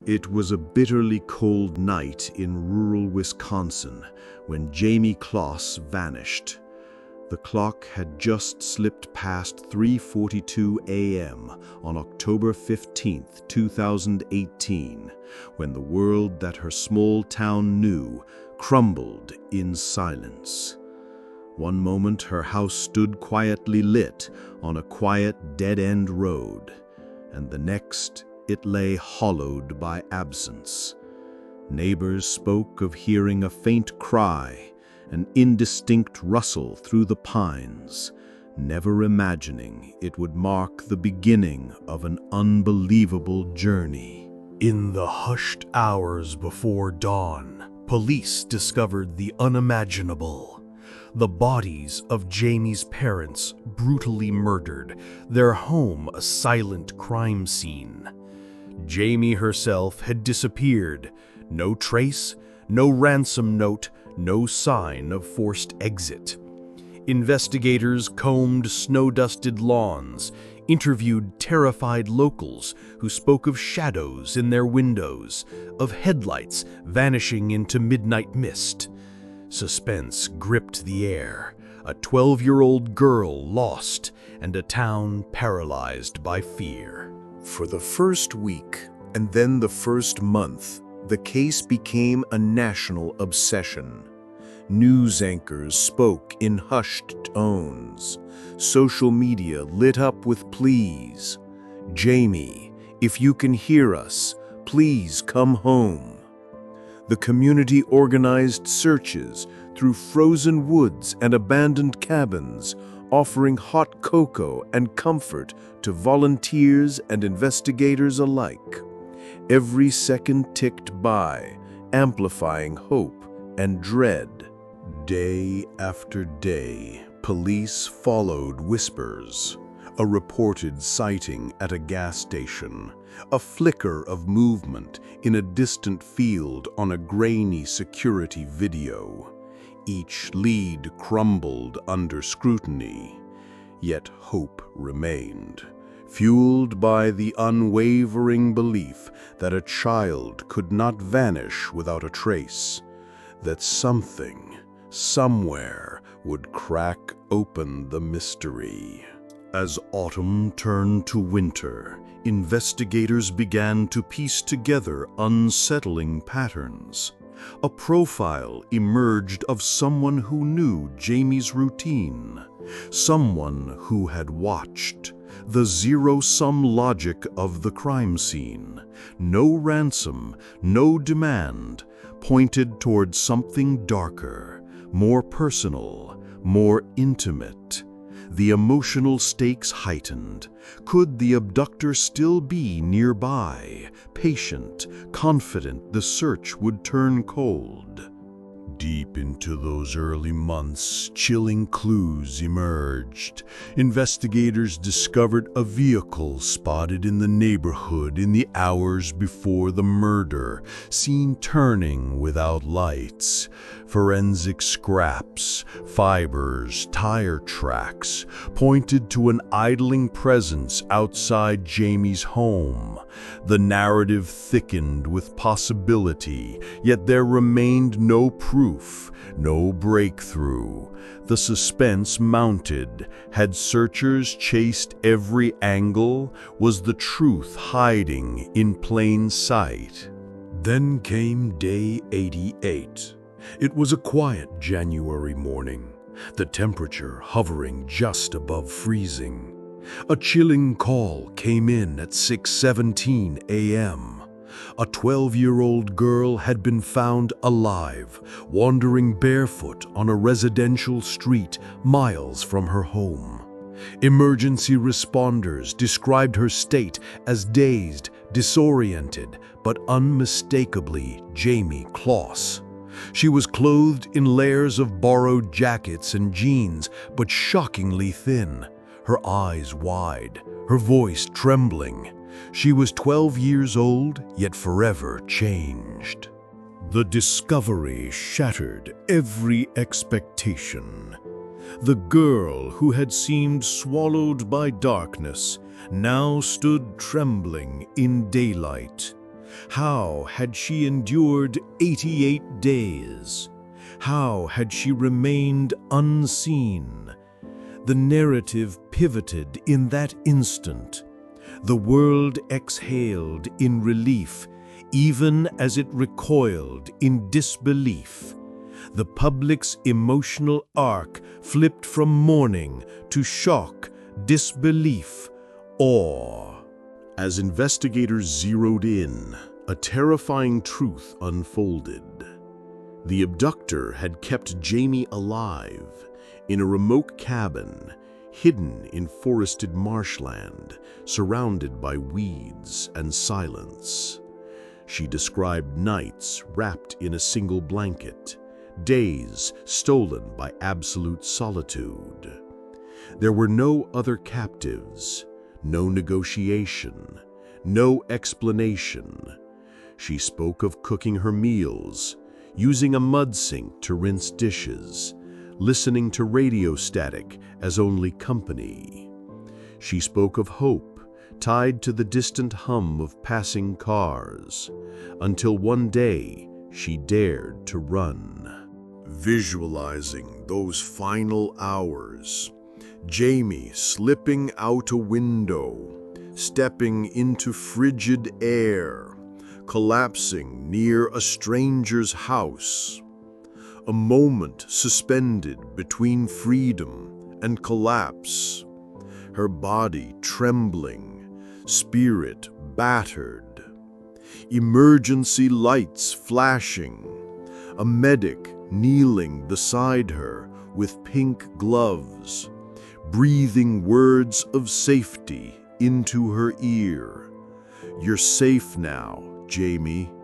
It was a bitterly cold night in rural Wisconsin when Jayme Closs vanished. The clock had just slipped past 3:42 a.m. on October 15, 2018, when the world that her small town knew crumbled in silence. One moment her house stood quietly lit on a quiet dead-end road, and the next it lay hollowed by absence. Neighbors spoke of hearing a faint cry, an indistinct rustle through the pines, never imagining it would mark the beginning of an unbelievable journey. In the hushed hours before dawn, police discovered the unimaginable. The bodies of Jayme's parents brutally murdered, their home a silent crime scene. Jayme herself had disappeared. No trace, no ransom note, no sign of forced exit. Investigators combed snow-dusted lawns, interviewed terrified locals who spoke of shadows in their windows, of headlights vanishing into midnight mist. Suspense gripped the air, a 12-year-old girl lost, and a town paralyzed by fear. For the first week, and then the first month, the case became a national obsession. News anchors spoke in hushed tones. Social media lit up with pleas. "Jayme, if you can hear us, please come home." The community organized searches through frozen woods and abandoned cabins, offering hot cocoa and comfort to volunteers and investigators alike. Every second ticked by, amplifying hope and dread. Day after day, police followed whispers. A reported sighting at a gas station, a flicker of movement in a distant field on a grainy security video. Each lead crumbled under scrutiny, yet hope remained, fueled by the unwavering belief that a child could not vanish without a trace, that something, somewhere, would crack open the mystery. As autumn turned to winter, investigators began to piece together unsettling patterns. A profile emerged of someone who knew Jayme's routine, someone who had watched. The zero-sum logic of the crime scene, no ransom, no demand, pointed toward something darker, more personal, more intimate. The emotional stakes heightened. Could the abductor still be nearby, patient, confident the search would turn cold? Deep into those early months, chilling clues emerged. Investigators discovered a vehicle spotted in the neighborhood in the hours before the murder, seen turning without lights. Forensic scraps, fibers, tire tracks pointed to an idling presence outside Jayme's home. The narrative thickened with possibility, yet there remained no proof, no breakthrough. The suspense mounted. Had searchers chased every angle? Was the truth hiding in plain sight? Then came day 88. It was a quiet January morning, the temperature hovering just above freezing. A chilling call came in at 6:17 a.m. A 12-year-old girl had been found alive, wandering barefoot on a residential street miles from her home. Emergency responders described her state as dazed, disoriented, but unmistakably Jayme Closs. She was clothed in layers of borrowed jackets and jeans, but shockingly thin, her eyes wide, her voice trembling. She was 12 years old, yet forever changed. The discovery shattered every expectation. The girl who had seemed swallowed by darkness now stood trembling in daylight. How had she endured 88 days? How had she remained unseen? The narrative pivoted in that instant. The world exhaled in relief, even as it recoiled in disbelief. The public's emotional arc flipped from mourning to shock, disbelief, awe. As investigators zeroed in, a terrifying truth unfolded. The abductor had kept Jayme alive in a remote cabin, hidden in forested marshland, surrounded by weeds and silence. She described nights wrapped in a single blanket, days stolen by absolute solitude. There were no other captives, no negotiation, no explanation. She spoke of cooking her meals, using a mud sink to rinse dishes, listening to radio static as only company. She spoke of hope, tied to the distant hum of passing cars, until one day she dared to run. Visualizing those final hours, Jayme slipping out a window, stepping into frigid air, collapsing near a stranger's house. A moment suspended between freedom and collapse. Her body trembling, spirit battered. Emergency lights flashing. A medic kneeling beside her with pink gloves, breathing words of safety into her ear. "You're safe now, Jayme."